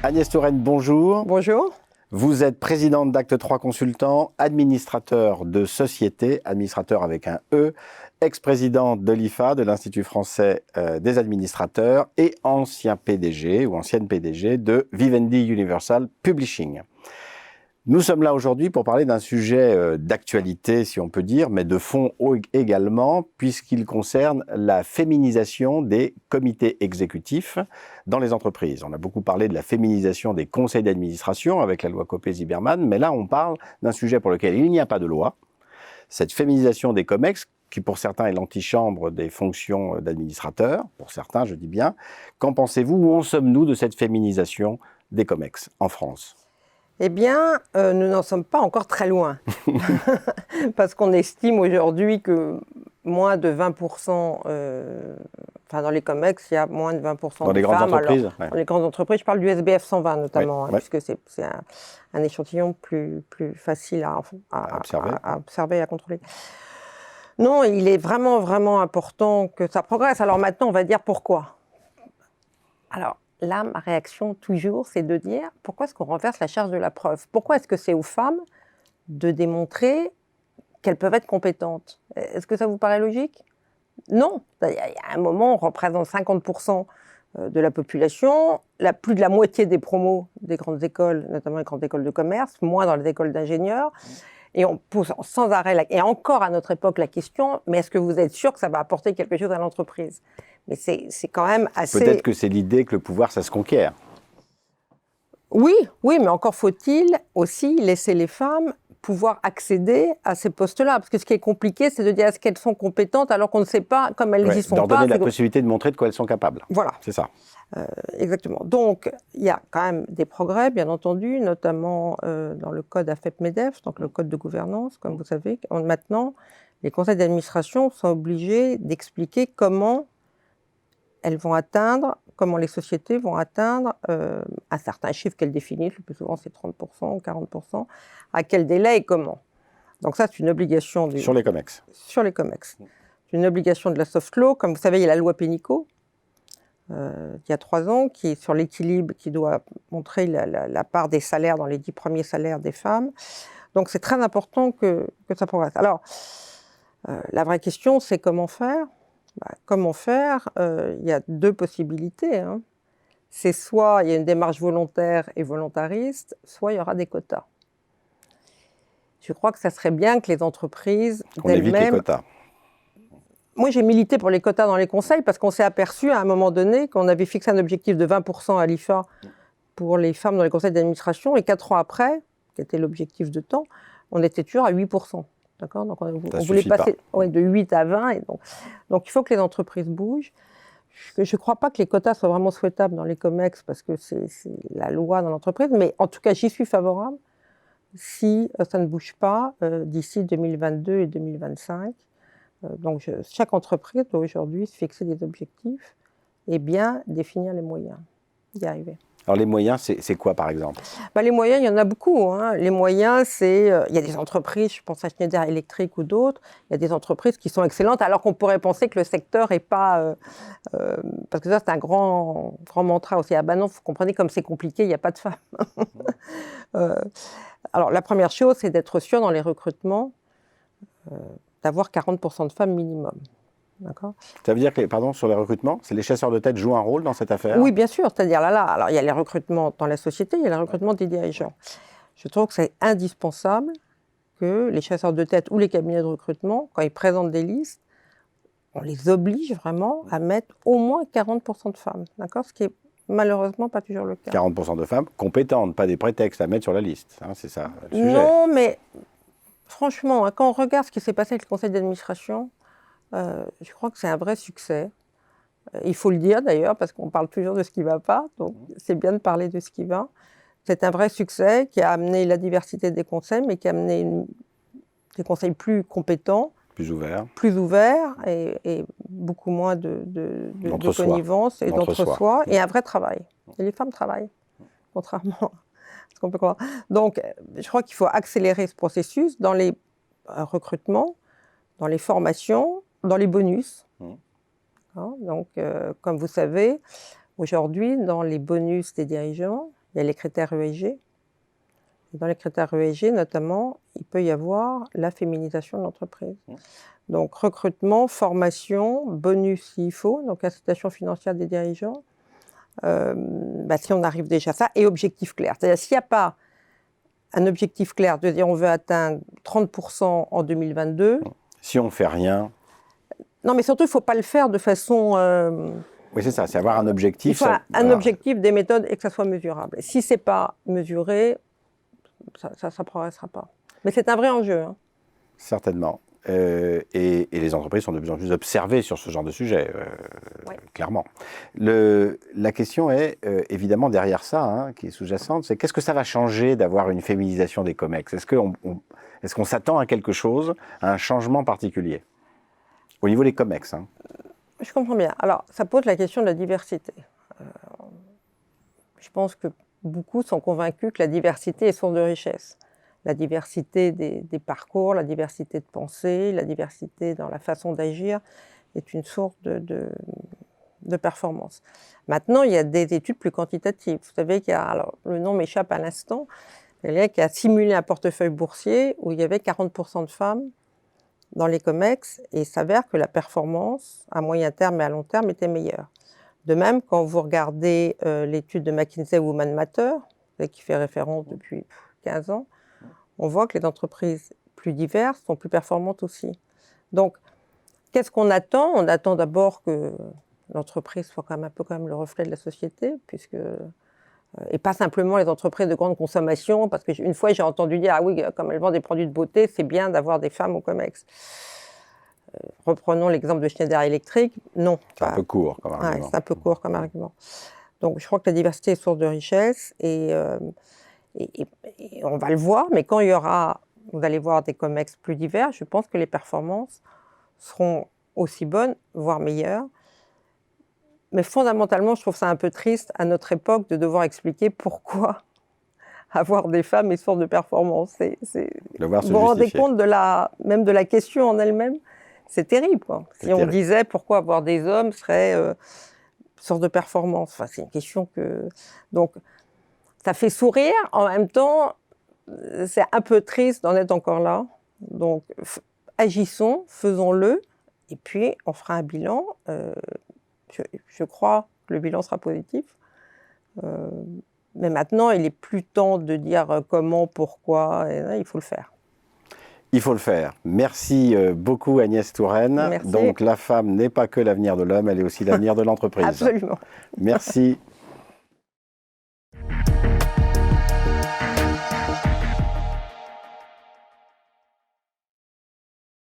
Agnès Touraine, bonjour. Bonjour. Vous êtes présidente d'Acte 3 Consultants, administrateur de société, administrateur avec un E, ex-présidente de l'IFA, de l'Institut français des administrateurs, et ancien PDG ou ancienne PDG de Vivendi Universal Publishing. Nous sommes là aujourd'hui pour parler d'un sujet d'actualité, si on peut dire, mais de fond également, puisqu'il concerne la féminisation des comités exécutifs dans les entreprises. On a beaucoup parlé de la féminisation des conseils d'administration avec la loi Copé-Zimmermann, mais là on parle d'un sujet pour lequel il n'y a pas de loi. Cette féminisation des COMEX, qui pour certains est l'antichambre des fonctions d'administrateurs, pour certains je dis bien, qu'en pensez-vous? Où en sommes-nous de cette féminisation des COMEX en France? Eh bien, nous n'en sommes pas encore très loin. Parce qu'on estime aujourd'hui que moins de 20%, dans les COMEX, il y a moins de 20% de femmes. Dans les grandes entreprises? Alors, dans les grandes entreprises, je parle du SBF 120 notamment, puisque c'est un échantillon plus facile à observer et à contrôler. Non, il est vraiment important que ça progresse. Alors maintenant, on va dire pourquoi. Alors, là, ma réaction, toujours, c'est de dire pourquoi est-ce qu'on renverse la charge de la preuve? Pourquoi est-ce que c'est aux femmes de démontrer qu'elles peuvent être compétentes? Est-ce que ça vous paraît logique? Non. Il y a un moment, on représente 50% de la population, plus de la moitié des promos des grandes écoles, notamment les grandes écoles de commerce, moins dans les écoles d'ingénieurs. Et on pose sans arrêt, et encore à notre époque, la question, mais est-ce que vous êtes sûr que ça va apporter quelque chose à l'entreprise? Mais c'est quand même assez... Peut-être que c'est l'idée que le pouvoir, ça se conquiert. Oui, mais encore faut-il aussi laisser les femmes pouvoir accéder à ces postes-là. Parce que ce qui est compliqué, c'est de dire est-ce qu'elles sont compétentes alors qu'on ne sait pas, comme elles y sont pas. Leur donner la possibilité de montrer de quoi elles sont capables. Voilà. C'est ça. Exactement. Donc, il y a quand même des progrès, bien entendu, notamment dans le code AFEP-MEDEF, donc le code de gouvernance, comme vous savez. Maintenant, les conseils d'administration sont obligés d'expliquer comment les sociétés vont atteindre un certain chiffre qu'elles définissent, le plus souvent c'est 30% ou 40%, à quel délai et comment. Donc ça, c'est une obligation... Sur les COMEX. Sur les COMEX. C'est une obligation de la soft law. Comme vous savez, il y a la loi Pénicaud, il y a 3 ans, qui est sur l'équilibre, qui doit montrer la part des salaires dans les 10 premiers salaires des femmes. Donc c'est très important que ça progresse. Alors, la vraie question, c'est comment faire? Comment faire? Il y a 2 possibilités. C'est soit il y a une démarche volontaire et volontariste, soit il y aura des quotas. Je crois que ça serait bien que les entreprises qu'on évite les quotas. Moi, j'ai milité pour les quotas dans les conseils parce qu'on s'est aperçu à un moment donné qu'on avait fixé un objectif de 20% à l'IFA pour les femmes dans les conseils d'administration et 4 ans après, qui était l'objectif de temps, on était toujours à 8%. D'accord? Donc on voulait passer de 8 à 20. Et donc il faut que les entreprises bougent. Je ne crois pas que les quotas soient vraiment souhaitables dans les COMEX parce que c'est la loi dans l'entreprise, mais en tout cas j'y suis favorable si ça ne bouge pas d'ici 2022 et 2025. Donc chaque entreprise doit aujourd'hui se fixer des objectifs et bien définir les moyens d'y arriver. Alors les moyens, c'est quoi par exemple? Les moyens, il y en a beaucoup. Les moyens, il y a des entreprises, je pense à Schneider Electric ou d'autres, il y a des entreprises qui sont excellentes alors qu'on pourrait penser que le secteur n'est pas... parce que ça, c'est un grand mantra aussi. Ah ben non, vous comprenez, comme c'est compliqué, il n'y a pas de femmes. Alors la première chose, c'est d'être sûr dans les recrutements d'avoir 40% de femmes minimum. D'accord. Ça veut dire que, pardon, sur les recrutements, les chasseurs de tête jouent un rôle dans cette affaire? Oui, bien sûr. C'est-à-dire alors il y a les recrutements dans la société, il y a le recrutement des dirigeants. Je trouve que c'est indispensable que les chasseurs de tête ou les cabinets de recrutement, quand ils présentent des listes, on les oblige vraiment à mettre au moins 40% de femmes. D'accord. Ce qui est malheureusement pas toujours le cas. 40% de femmes compétentes, pas des prétextes à mettre sur la liste. C'est ça le sujet. Non, mais franchement, quand on regarde ce qui s'est passé avec le conseil d'administration, je crois que c'est un vrai succès. Il faut le dire d'ailleurs, parce qu'on parle toujours de ce qui ne va pas, donc c'est bien de parler de ce qui va. C'est un vrai succès qui a amené la diversité des conseils, mais qui a amené des conseils plus compétents, plus ouverts et beaucoup moins de connivence et d'entre-soi, et un vrai travail. Et les femmes travaillent, contrairement à ce qu'on peut croire. Donc, je crois qu'il faut accélérer ce processus dans les recrutements, dans les formations, dans les bonus. Donc, comme vous savez, aujourd'hui, dans les bonus des dirigeants, il il y a les critères ESG. Dans les critères ESG, notamment, il peut y avoir la féminisation de l'entreprise. Donc, recrutement, formation, bonus s'il faut, donc incitation financière des dirigeants, si on arrive déjà à ça, et objectif clair. C'est-à-dire, s'il n'y a pas un objectif clair de dire on veut atteindre 30% en 2022... Si on ne fait rien... Non, mais surtout, il ne faut pas le faire de façon... Oui, c'est ça, c'est avoir un objectif. Il faut un objectif, des méthodes, et que ça soit mesurable. Et si ce n'est pas mesuré, ça ne progressera pas. Mais c'est un vrai enjeu. Hein. Certainement. Et les entreprises sont de plus en plus observées sur ce genre de sujet, clairement. La question est, évidemment, derrière ça, hein, qui est sous-jacente, c'est qu'est-ce que ça va changer d'avoir une féminisation des COMEX? Est-ce qu'on s'attend à quelque chose, à un changement particulier au niveau des COMEX, hein? Je comprends bien. Alors, ça pose la question de la diversité. Je pense que beaucoup sont convaincus que la diversité est source de richesse. La diversité des parcours, la diversité de pensée, la diversité dans la façon d'agir est une source de performance. Maintenant, il y a des études plus quantitatives. Vous savez qu'il y a, alors le nom m'échappe à l'instant, il y a qui a simulé un portefeuille boursier où il y avait 40% de femmes dans les COMEX et il s'avère que la performance à moyen terme et à long terme était meilleure. De même, quand vous regardez l'étude de McKinsey Women Matter, qui fait référence depuis 15 ans, on voit que les entreprises plus diverses sont plus performantes aussi. Donc, qu'est-ce qu'on attend? On attend d'abord que l'entreprise soit quand même un peu le reflet de la société, et pas simplement les entreprises de grande consommation, parce qu'une fois j'ai entendu dire « Ah oui, comme elles vendent des produits de beauté, c'est bien d'avoir des femmes au COMEX ». Reprenons l'exemple de Schneider Electric. Non. C'est un peu court comme argument. C'est un peu court comme argument. Donc, je crois que la diversité est source de richesse et on va le voir, mais quand vous allez voir des COMEX plus divers, je pense que les performances seront aussi bonnes, voire meilleures. Mais fondamentalement, je trouve ça un peu triste à notre époque de devoir expliquer pourquoi avoir des femmes est source de performance. Vous vous rendez compte même de la question en elle-même? C'est terrible, quoi. Si on disait pourquoi avoir des hommes serait source de performance. Enfin, c'est une question que... Donc, ça fait sourire. En même temps, c'est un peu triste d'en être encore là. Donc, agissons, faisons-le. Et puis, on fera un bilan. Je crois que le bilan sera positif. Mais maintenant, il n'est plus temps de dire comment, pourquoi. Il faut le faire. Il faut le faire. Merci beaucoup Agnès Touraine. Merci. Donc la femme n'est pas que l'avenir de l'homme, elle est aussi l'avenir de l'entreprise. Absolument. Merci.